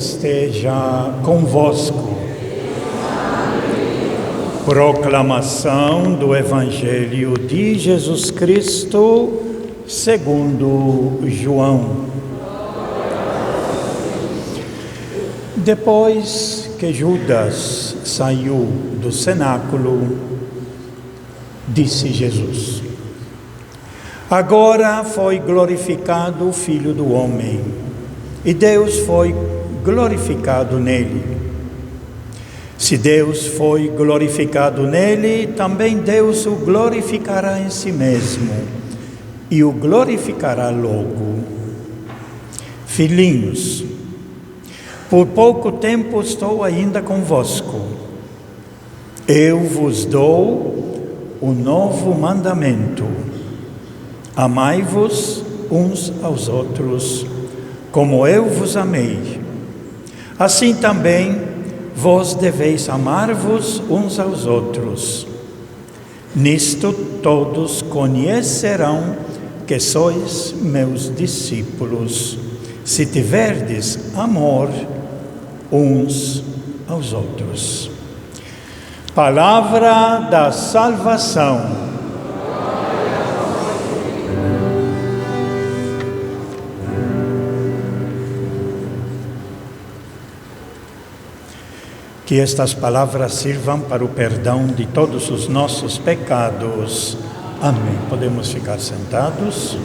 esteja convosco. Proclamação do Evangelho de Jesus Cristo segundo João. Depois que Judas saiu do cenáculo, disse Jesus: agora foi glorificado o Filho do Homem, e Deus foi glorificado nele. Se Deus foi glorificado nele, também Deus o glorificará em si mesmo, e o glorificará logo. Filhinhos, por pouco tempo estou ainda convosco. Eu vos dou um novo mandamento: amai-vos uns aos outros, como eu vos amei. Assim também vós deveis amar-vos uns aos outros. Nisto todos conhecerão que sois meus discípulos, se tiverdes amor uns aos outros. Palavra da salvação. Que estas palavras sirvam para o perdão de todos os nossos pecados. Amém. Podemos ficar sentados.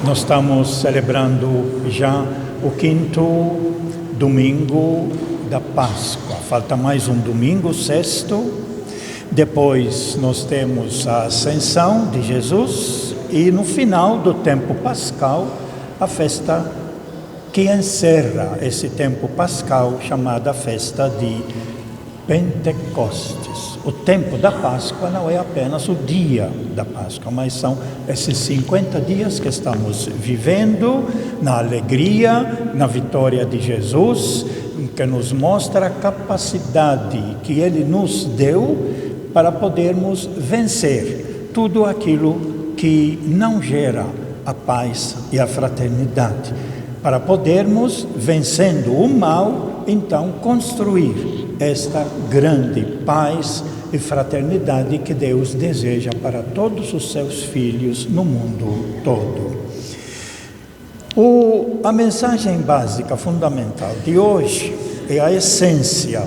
Nós estamos celebrando já o 5º domingo da Páscoa. Falta mais um domingo, 6º. Depois nós temos a ascensão de Jesus e no final do tempo pascal, a festa que encerra esse tempo pascal, chamada festa de Pentecostes. O tempo da Páscoa não é apenas o dia da Páscoa, mas são esses 50 dias que estamos vivendo na alegria, na vitória de Jesus, que nos mostra a capacidade que Ele nos deu para podermos vencer tudo aquilo que não gera a paz e a fraternidade, para podermos, vencendo o mal, então construir esta grande paz e fraternidade que Deus deseja para todos os seus filhos no mundo todo. A mensagem básica, fundamental de hoje é a essência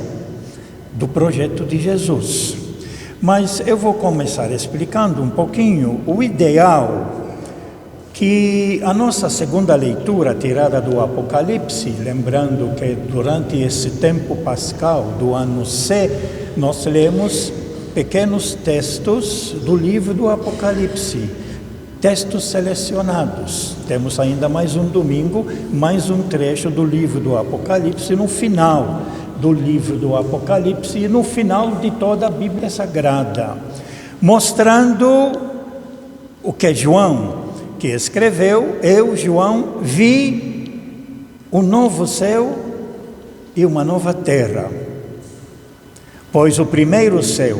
do projeto de Jesus. Mas eu vou começar explicando um pouquinho o ideal que a nossa segunda leitura, tirada do Apocalipse, lembrando que durante esse tempo pascal do ano C, nós lemos pequenos textos do livro do Apocalipse, textos selecionados. Temos ainda mais um domingo, mais um trecho do livro do Apocalipse, no final do livro do Apocalipse e no final de toda a Bíblia Sagrada, mostrando o que João que escreveu: eu, João, vi um novo céu e uma nova terra, pois o primeiro céu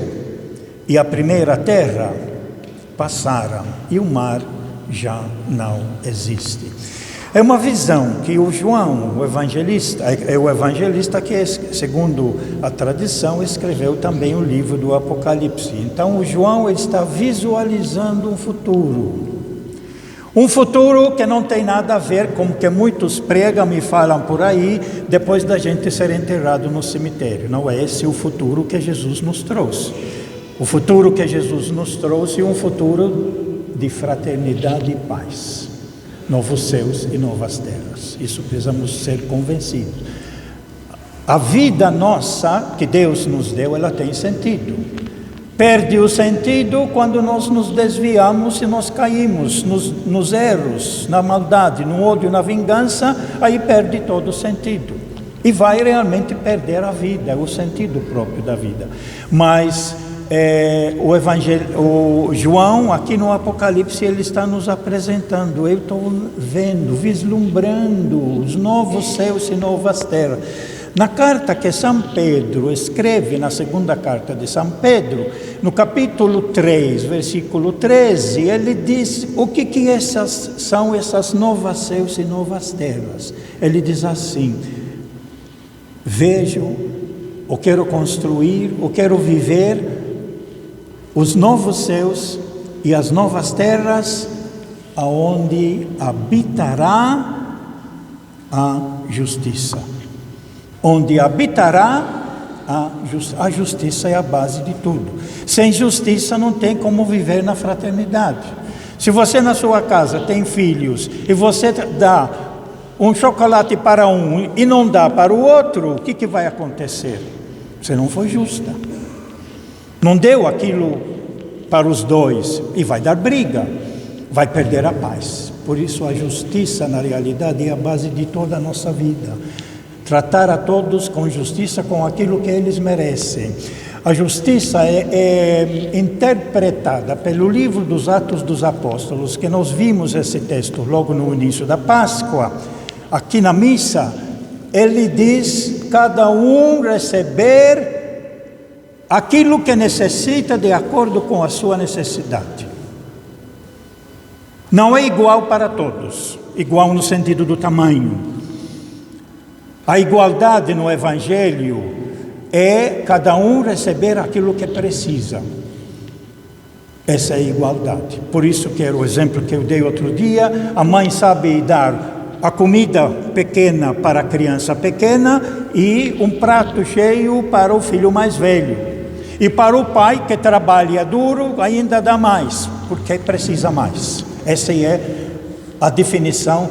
e a primeira terra passaram e o mar já não existe. É uma visão que o João, o evangelista que, segundo a tradição, escreveu também o livro do Apocalipse. Então o João está visualizando um futuro. Um futuro que não tem nada a ver com o que muitos pregam e falam por aí, depois da gente ser enterrado no cemitério. Não é esse o futuro que Jesus nos trouxe. O futuro que Jesus nos trouxe é um futuro de fraternidade e paz. Novos céus e novas terras. Isso precisamos ser convencidos. A vida nossa, que Deus nos deu, ela tem sentido. Perde o sentido quando nós nos desviamos e nós caímos nos erros, na maldade, no ódio, na vingança, aí perde todo o sentido. E vai realmente perder a vida, o sentido próprio da vida. Mas o João, aqui no Apocalipse, ele está nos apresentando. Eu estou vendo, vislumbrando os novos céus e novas terras. Na carta que São Pedro escreve, na segunda carta de São Pedro, no capítulo 3, versículo 13, ele diz o que são essas novas céus e novas terras. Ele diz assim: vejo, eu quero construir, eu quero viver os novos céus e as novas terras, aonde habitará a justiça. Onde habitará a justiça é a base de tudo. Sem justiça não tem como viver na fraternidade. Se você na sua casa tem filhos e você dá um chocolate para um e não dá para o outro, o que vai acontecer? Você não foi justa. Não deu aquilo para os dois e vai dar briga, vai perder a paz. Por isso a justiça na realidade é a base de toda a nossa vida. Tratar a todos com justiça, com aquilo que eles merecem. A justiça é interpretada pelo livro dos Atos dos Apóstolos, que nós vimos esse texto logo no início da Páscoa. Aqui na missa, ele diz: cada um receber aquilo que necessita de acordo com a sua necessidade. Não é igual para todos, igual no sentido do tamanho. A igualdade no Evangelho é cada um receber aquilo que precisa. Essa é a igualdade. Por isso que era o exemplo que eu dei outro dia: a mãe sabe dar a comida pequena para a criança pequena e um prato cheio para o filho mais velho. E para o pai que trabalha duro ainda dá mais, porque precisa mais. Essa é a definição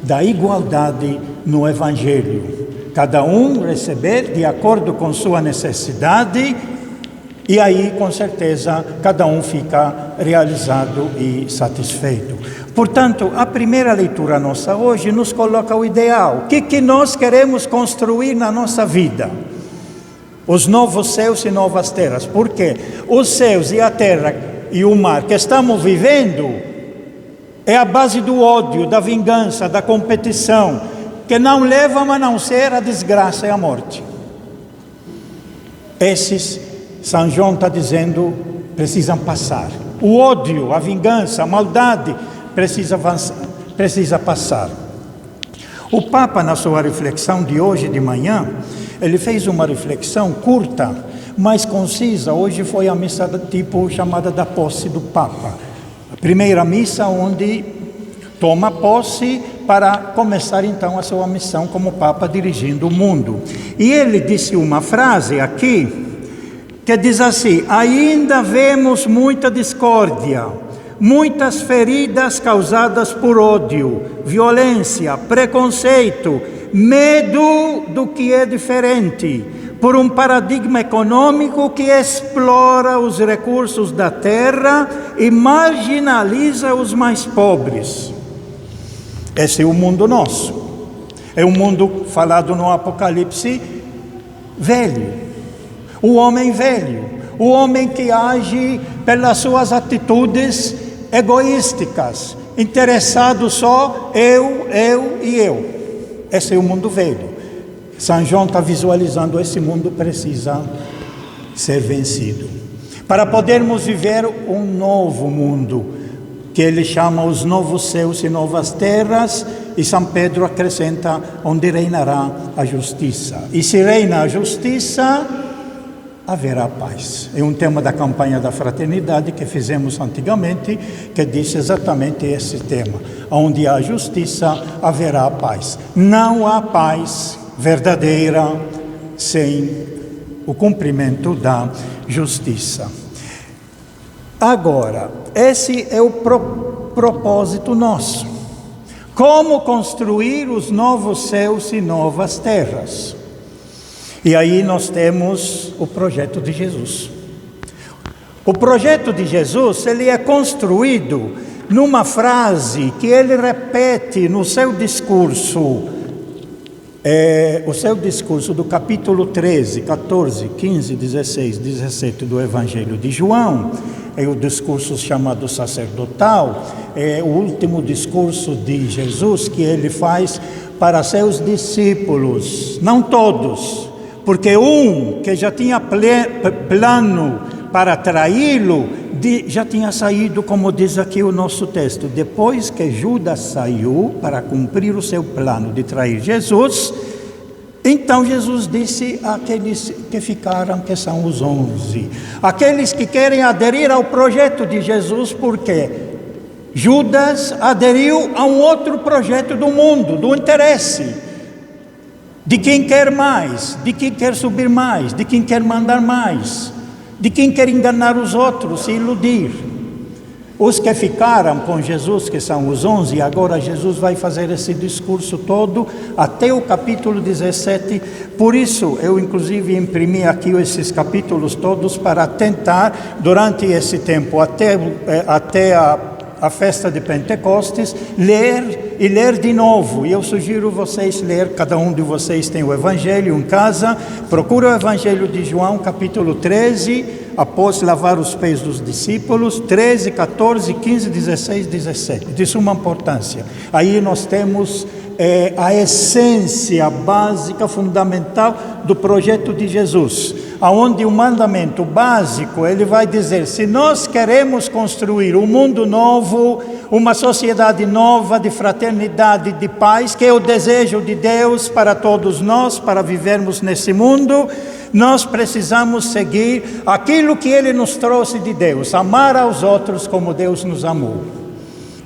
da igualdade no Evangelho. Cada um receber de acordo com sua necessidade, e aí, com certeza, cada um fica realizado e satisfeito. Portanto, a primeira leitura nossa hoje nos coloca o ideal. O que nós queremos construir na nossa vida? Os novos céus e novas terras. Por quê? Os céus e a terra e o mar que estamos vivendo é a base do ódio, da vingança, da competição, que não levam a não ser a desgraça e a morte. Esses, São João está dizendo, precisam passar. O ódio, a vingança, a maldade precisa passar. O Papa, na sua reflexão de hoje de manhã, ele fez uma reflexão curta, mas concisa. Hoje foi a missa tipo chamada da posse do Papa. A primeira missa onde toma posse para começar então a sua missão como Papa dirigindo o mundo. E ele disse uma frase aqui que diz assim: ainda vemos muita discórdia, muitas feridas causadas por ódio, violência, preconceito, medo do que é diferente, por um paradigma econômico que explora os recursos da terra e marginaliza os mais pobres. Esse é o mundo nosso. É um mundo falado no Apocalipse velho. O homem velho. O homem que age pelas suas atitudes egoísticas, interessado só eu e eu. Esse é o mundo velho. São João está visualizando: esse mundo precisa ser vencido. Para podermos viver um novo mundo, que ele chama os novos céus e novas terras, e São Pedro acrescenta: onde reinará a justiça. E se reina a justiça, haverá paz. É um tema da campanha da fraternidade que fizemos antigamente, que disse exatamente esse tema: onde há justiça, haverá paz. Não há paz verdadeira sem o cumprimento da justiça. Agora, esse é o propósito nosso. Como construir os novos céus e novas terras? E aí nós temos o projeto de Jesus. O projeto de Jesus, ele é construído numa frase que ele repete no seu discurso, o seu discurso do capítulo 13, 14, 15, 16, 17 do Evangelho de João. É o discurso chamado sacerdotal, é o último discurso de Jesus que ele faz para seus discípulos, não todos, porque um que já tinha plano para traí-lo, já tinha saído, como diz aqui o nosso texto. Depois que Judas saiu para cumprir o seu plano de trair Jesus, então Jesus disse àqueles que ficaram, que são os 11, aqueles que querem aderir ao projeto de Jesus, porque Judas aderiu a um outro projeto do mundo, do interesse, de quem quer mais, de quem quer subir mais, de quem quer mandar mais, de quem quer enganar os outros e iludir. Os que ficaram com Jesus, que são os 11, agora Jesus vai fazer esse discurso todo até o capítulo 17. Por isso, eu inclusive imprimi aqui esses capítulos todos para tentar, durante esse tempo, até a festa de Pentecostes, ler de novo. E eu sugiro vocês ler, cada um de vocês tem o Evangelho em casa, procura o Evangelho de João, capítulo 13, após lavar os pés dos discípulos, 13, 14, 15, 16, 17, de suma importância. Aí nós temos a essência básica, fundamental do projeto de Jesus, aonde o mandamento básico, ele vai dizer, se nós queremos construir um mundo novo, uma sociedade nova de fraternidade, de paz, que é o desejo de Deus para todos nós, para vivermos nesse mundo, nós precisamos seguir aquilo que Ele nos trouxe de Deus, amar aos outros como Deus nos amou.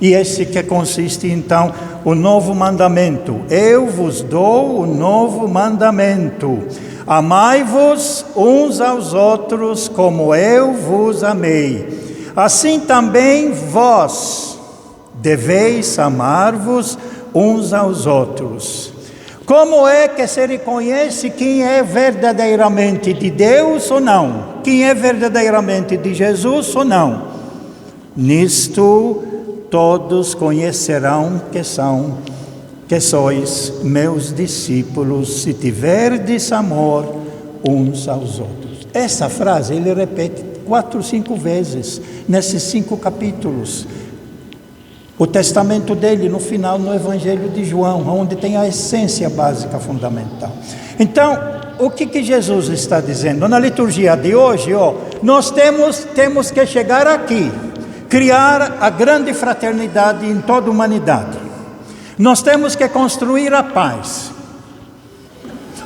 E esse que consiste então o novo mandamento. Eu vos dou o novo mandamento. Amai-vos uns aos outros como eu vos amei. Assim também vós deveis amar-vos uns aos outros. Como é que se reconhece quem é verdadeiramente de Deus ou não? Quem é verdadeiramente de Jesus ou não? Nisto todos conhecerão que sois meus discípulos, se tiverdes amor uns aos outros. Essa frase ele repete 4 ou 5 vezes nesses 5 capítulos. O testamento dele no final no Evangelho de João, onde tem a essência básica fundamental. Então, o que Jesus está dizendo? Na liturgia de hoje, nós temos que chegar aqui, criar a grande fraternidade em toda a humanidade. Nós temos que construir a paz.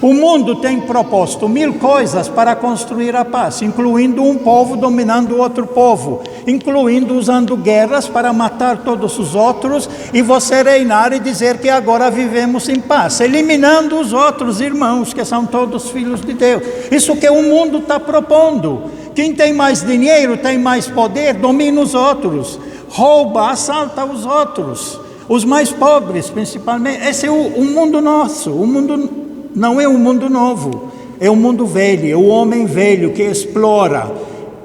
O mundo tem proposto 1000 coisas para construir a paz, incluindo um povo dominando outro povo, incluindo usando guerras para matar todos os outros e você reinar e dizer que agora vivemos em paz, eliminando os outros irmãos que são todos filhos de Deus. Isso que o mundo está propondo. Quem tem mais dinheiro, tem mais poder, domina os outros, rouba, assalta os outros, os mais pobres principalmente. Esse é o mundo nosso. O mundo não é um mundo novo, é um mundo velho, é o homem velho que explora,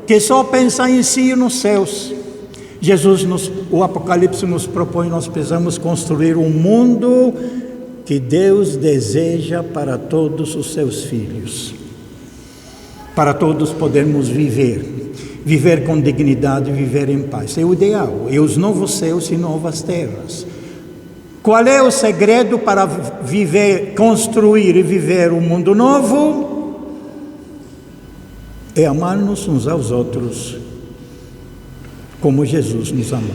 que só pensa em si e nos seus. O Apocalipse nos propõe, nós precisamos construir um mundo que Deus deseja para todos os seus filhos, para todos podermos viver com dignidade, viver em paz. É o ideal, é os novos céus e novas terras. Qual é o segredo para construir e viver um mundo novo? É amar-nos uns aos outros, como Jesus nos amou,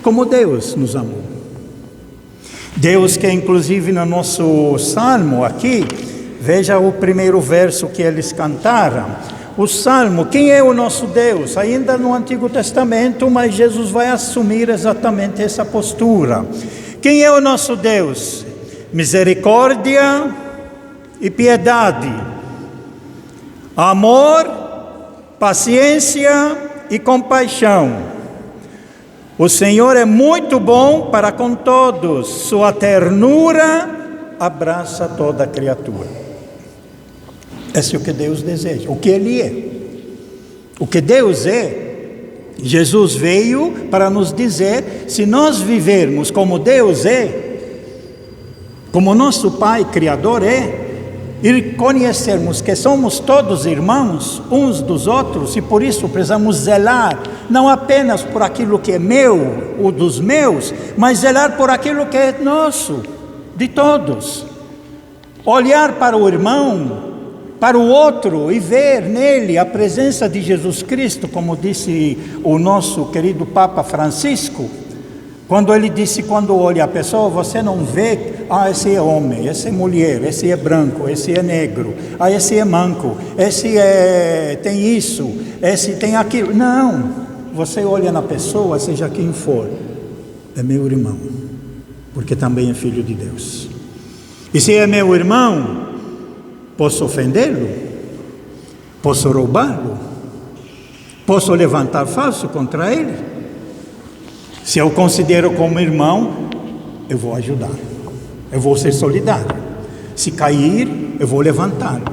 como Deus nos amou. Deus que inclusive no nosso salmo aqui, veja o primeiro verso que eles cantaram. O salmo, quem é o nosso Deus? Ainda no Antigo Testamento, mas Jesus vai assumir exatamente essa postura. Quem é o nosso Deus? Misericórdia e piedade, amor, paciência e compaixão. O Senhor é muito bom para com todos, sua ternura abraça toda a criatura. Esse é o que Deus deseja, o que Ele é. O que Deus é. Jesus veio para nos dizer, se nós vivermos como Deus é, como nosso Pai Criador é, e conhecermos que somos todos irmãos uns dos outros, e por isso precisamos zelar, não apenas por aquilo que é meu, ou dos meus, mas zelar por aquilo que é nosso. de todos. Olhar para o irmão, para o outro e ver nele a presença de Jesus Cristo, como disse o nosso querido Papa Francisco, quando ele disse, quando olha a pessoa, você não vê, esse é homem, esse é mulher, esse é branco, esse é negro, esse é manco, esse tem isso, esse tem aquilo. Não, você olha na pessoa, seja quem for, é meu irmão, porque também é filho de Deus. E se é meu irmão, posso ofendê-lo? Posso roubá-lo? Posso levantar falso contra ele? Se eu considero como irmão, eu vou ajudar, eu vou ser solidário. Se cair, eu vou levantá-lo,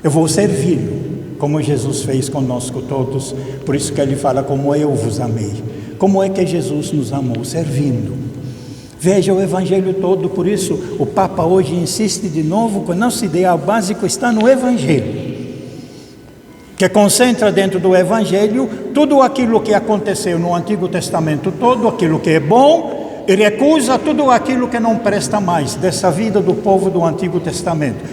eu vou servi-lo, como Jesus fez conosco todos. Por isso que ele fala, como eu vos amei. Como é que Jesus nos amou? Servindo. Veja o Evangelho todo, por isso o Papa hoje insiste de novo que o nosso ideal básico está no Evangelho, que concentra dentro do Evangelho tudo aquilo que aconteceu no Antigo Testamento, todo aquilo que é bom, e recusa tudo aquilo que não presta mais dessa vida do povo do Antigo Testamento,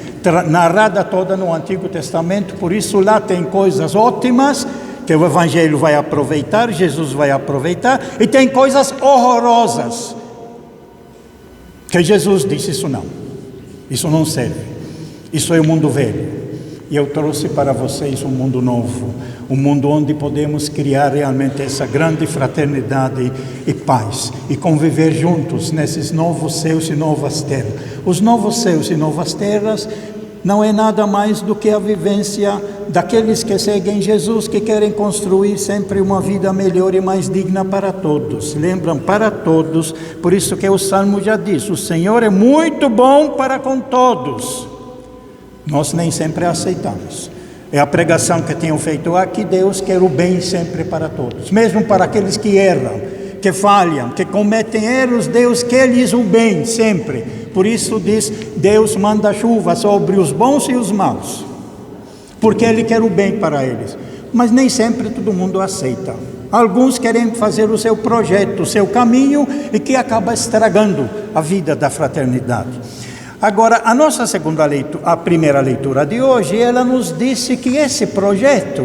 narrada toda no Antigo Testamento. Por isso lá tem coisas ótimas que o Evangelho vai aproveitar, Jesus vai aproveitar, e tem coisas horrorosas que Jesus disse, isso não serve, isso é o mundo velho, e eu trouxe para vocês um mundo novo, um mundo onde podemos criar realmente essa grande fraternidade e paz, e conviver juntos nesses novos céus e novas terras. Os novos céus e novas terras não é nada mais do que a vivência daqueles que seguem Jesus, que querem construir sempre uma vida melhor e mais digna para todos. Lembram? Para todos. Por isso que o Salmo já diz, o Senhor é muito bom para com todos. Nós nem sempre aceitamos. É a pregação que tenho feito aqui, Deus quer o bem sempre para todos. Mesmo para aqueles que erram, que falham, que cometem erros, Deus quer-lhes o bem sempre. Por isso diz, Deus manda chuva sobre os bons e os maus, porque Ele quer o bem para eles. Mas nem sempre todo mundo aceita. Alguns querem fazer o seu projeto, o seu caminho, e que acaba estragando a vida da fraternidade. Agora, a nossa a primeira leitura de hoje, ela nos disse que esse projeto,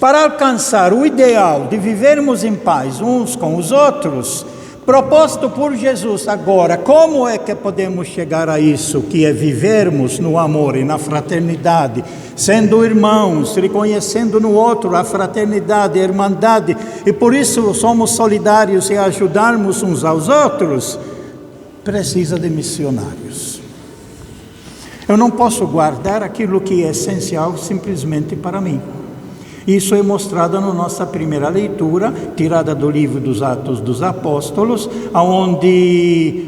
para alcançar o ideal de vivermos em paz uns com os outros, proposto por Jesus. Agora, como é que podemos chegar a isso, que é vivermos no amor e na fraternidade, sendo irmãos, reconhecendo no outro a fraternidade, a irmandade, e por isso somos solidários e ajudarmos uns aos outros? Precisa de missionários. Eu não posso guardar aquilo que é essencial simplesmente para mim. Isso é mostrado na nossa primeira leitura, tirada do livro dos Atos dos Apóstolos, onde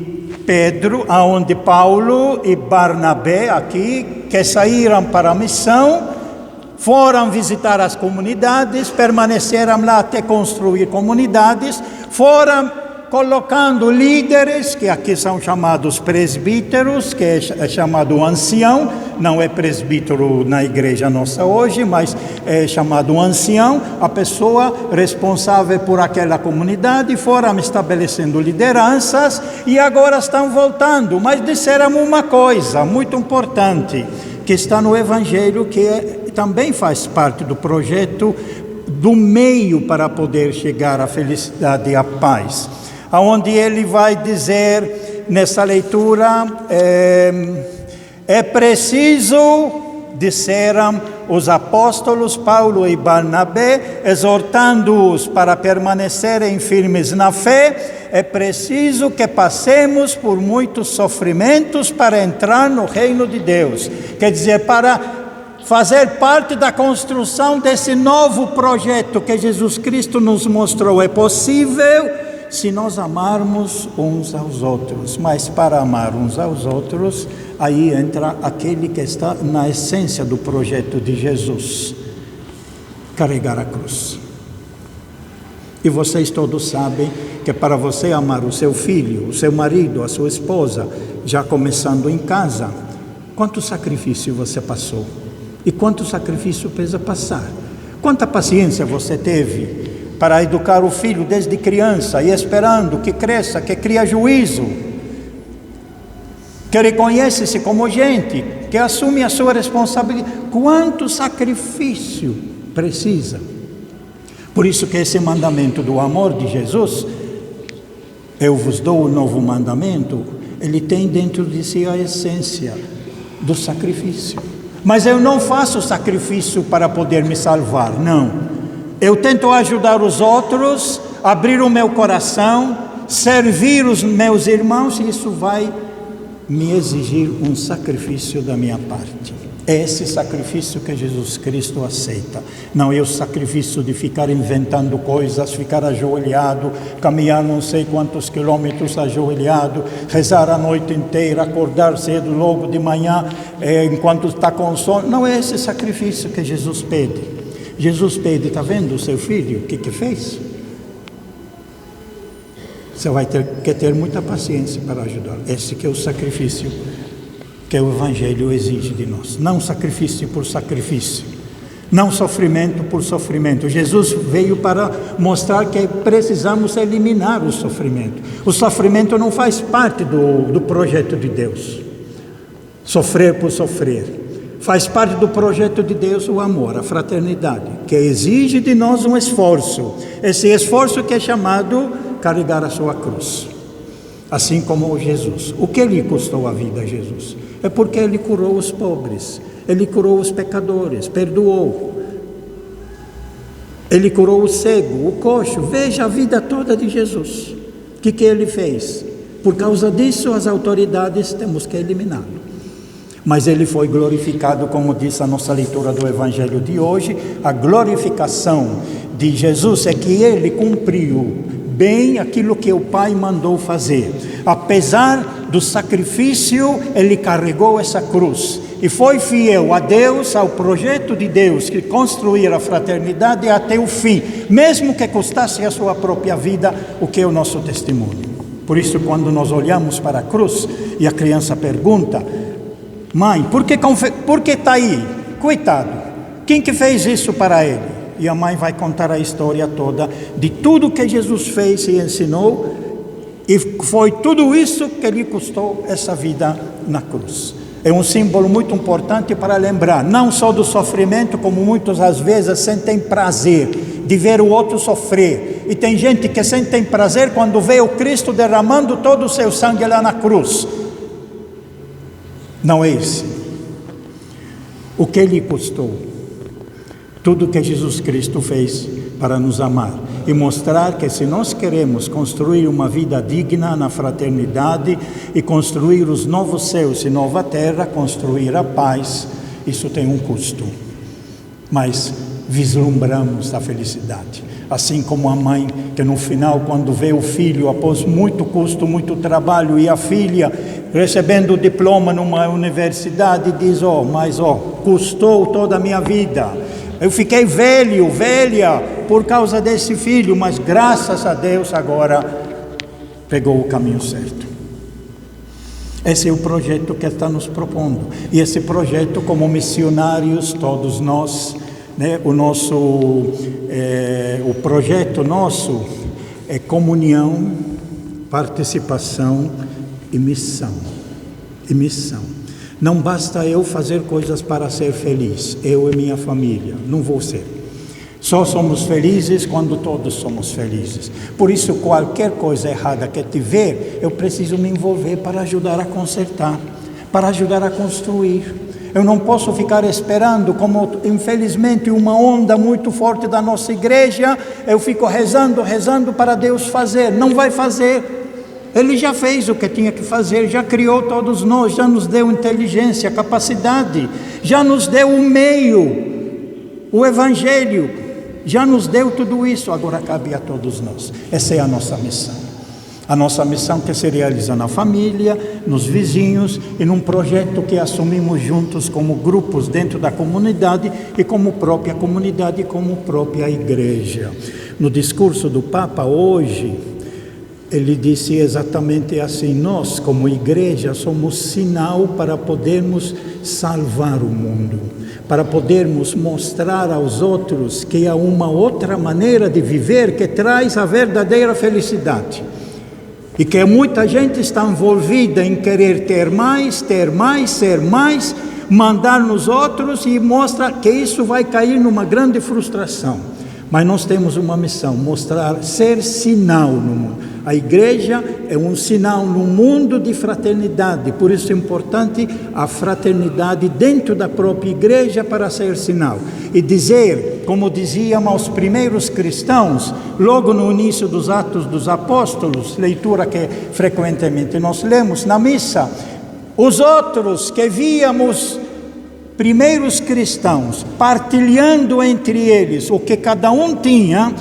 Paulo e Barnabé, aqui, que saíram para a missão, foram visitar as comunidades, permaneceram lá até construir comunidades, foram colocando líderes, que aqui são chamados presbíteros, que é chamado ancião, não é presbítero na igreja nossa hoje, mas é chamado ancião, a pessoa responsável por aquela comunidade. Foram estabelecendo lideranças e agora estão voltando, mas disseram uma coisa muito importante, que está no Evangelho, que também faz parte do projeto, do meio para poder chegar à felicidade e à paz. Onde ele vai dizer nessa leitura, é preciso, disseram os apóstolos Paulo e Barnabé, exortando-os para permanecerem firmes na fé, é preciso que passemos por muitos sofrimentos para entrar no reino de Deus. Quer dizer, para fazer parte da construção desse novo projeto que Jesus Cristo nos mostrou, é possível se nós amarmos uns aos outros. Mas para amar uns aos outros, aí entra aquele que está na essência do projeto de Jesus: carregar a cruz. E vocês todos sabem que para você amar o seu filho, o seu marido, a sua esposa, já começando em casa, quanto sacrifício você passou? E quanto sacrifício precisa passar? Quanta paciência você teve para educar o filho desde criança e esperando que cresça, que crie juízo? que reconhece-se como gente, que assume a sua responsabilidade. Quanto sacrifício precisa? Por isso que esse mandamento do amor de Jesus, eu vos dou um novo mandamento, ele tem dentro de si a essência do sacrifício. Mas eu não faço sacrifício para poder me salvar, não. Eu tento ajudar os outros, abrir o meu coração, servir os meus irmãos, e isso vai me exigir um sacrifício da minha parte. É esse sacrifício que Jesus Cristo aceita. Não é o sacrifício de ficar inventando coisas, ficar ajoelhado, caminhar não sei quantos quilômetros ajoelhado, rezar a noite inteira, acordar cedo logo de manhã, enquanto está com sono. Não é esse sacrifício que Jesus pede. Jesus pede, está vendo o seu filho, o que fez? Você vai ter que ter muita paciência para ajudar. Esse que é o sacrifício que o Evangelho exige de nós. Não sacrifício por sacrifício. Não sofrimento por sofrimento. Jesus veio para mostrar que precisamos eliminar o sofrimento. O sofrimento não faz parte do projeto de Deus. Sofrer por sofrer. Faz parte do projeto de Deus o amor, a fraternidade, que exige de nós um esforço. Esse esforço que é chamado carregar a sua cruz, assim como Jesus. O que lhe custou a vida a Jesus? É porque ele curou os pobres, ele curou os pecadores, perdoou, ele curou o cego, o coxo. Veja a vida toda de Jesus. O que ele fez? Por causa disso, as autoridades temos que eliminá-lo. Mas ele foi glorificado, como diz a nossa leitura do Evangelho de hoje. A glorificação de Jesus é que ele cumpriu bem aquilo que o Pai mandou fazer. Apesar do sacrifício, ele carregou essa cruz e foi fiel a Deus, ao projeto de Deus, que construir a fraternidade até o fim, mesmo que custasse a sua própria vida, o que é o nosso testemunho. Por isso, quando nós olhamos para a cruz e a criança pergunta: mãe, por que está aí? Coitado, quem que fez isso para ele? E a mãe vai contar a história toda de tudo que Jesus fez e ensinou, e foi tudo isso que lhe custou essa vida na cruz. É um símbolo muito importante para lembrar, não só do sofrimento, como muitas às vezes sentem prazer de ver o outro sofrer. E tem gente que sente prazer quando vê o Cristo derramando todo o seu sangue lá na cruz. Não é esse. O que lhe custou? Tudo que Jesus Cristo fez para nos amar e mostrar que, se nós queremos construir uma vida digna na fraternidade e construir os novos céus e nova terra, construir a paz, isso tem um custo. Mas vislumbramos a felicidade. Assim como a mãe que no final, quando vê o filho, após muito custo, muito trabalho, e a filha recebendo o diploma numa universidade, diz: mas custou toda a minha vida. Eu fiquei velha por causa desse filho, mas graças a Deus agora pegou o caminho certo. Esse é o projeto que está nos propondo. E esse projeto, como missionários, todos nós, o projeto nosso é comunhão, participação e missão. Não basta eu fazer coisas para ser feliz, eu e minha família, não vou ser. Só somos felizes quando todos somos felizes. Por isso, qualquer coisa errada que tiver, eu preciso me envolver para ajudar a consertar, para ajudar a construir. Eu não posso ficar esperando, como infelizmente uma onda muito forte da nossa igreja, eu fico rezando para Deus fazer. Não vai fazer. Ele já fez o que tinha que fazer, já criou todos nós, já nos deu inteligência, capacidade, já nos deu o meio, o Evangelho, já nos deu tudo isso, agora cabe a todos nós. Essa é a nossa missão. A nossa missão que se realiza na família, nos vizinhos e num projeto que assumimos juntos como grupos dentro da comunidade e como própria comunidade, como própria igreja. No discurso do Papa hoje, ele disse exatamente assim: nós, como igreja, somos sinal para podermos salvar o mundo, para podermos mostrar aos outros que há uma outra maneira de viver que traz a verdadeira felicidade. E que muita gente está envolvida em querer ter mais, ser mais, mandar nos outros, e mostra que isso vai cair numa grande frustração. Mas nós temos uma missão: mostrar, ser sinal no mundo. A igreja é um sinal no mundo de fraternidade, por isso é importante a fraternidade dentro da própria igreja para ser sinal. E dizer, como diziam aos primeiros cristãos, logo no início dos Atos dos Apóstolos, leitura que frequentemente nós lemos na missa, os outros que víamos primeiros cristãos partilhando entre eles o que cada um tinha,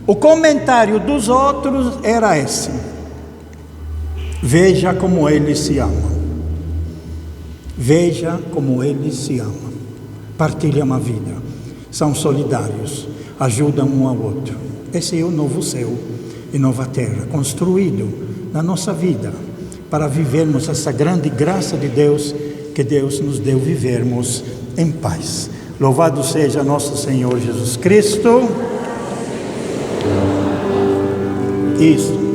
o comentário dos outros era esse: veja como eles se amam, veja como eles se amam, partilham a vida, são solidários, ajudam um ao outro. Esse é o novo céu e nova terra construído na nossa vida para vivermos essa grande graça de Deus que Deus nos deu, vivermos em paz. Louvado seja nosso Senhor Jesus Cristo. Isso.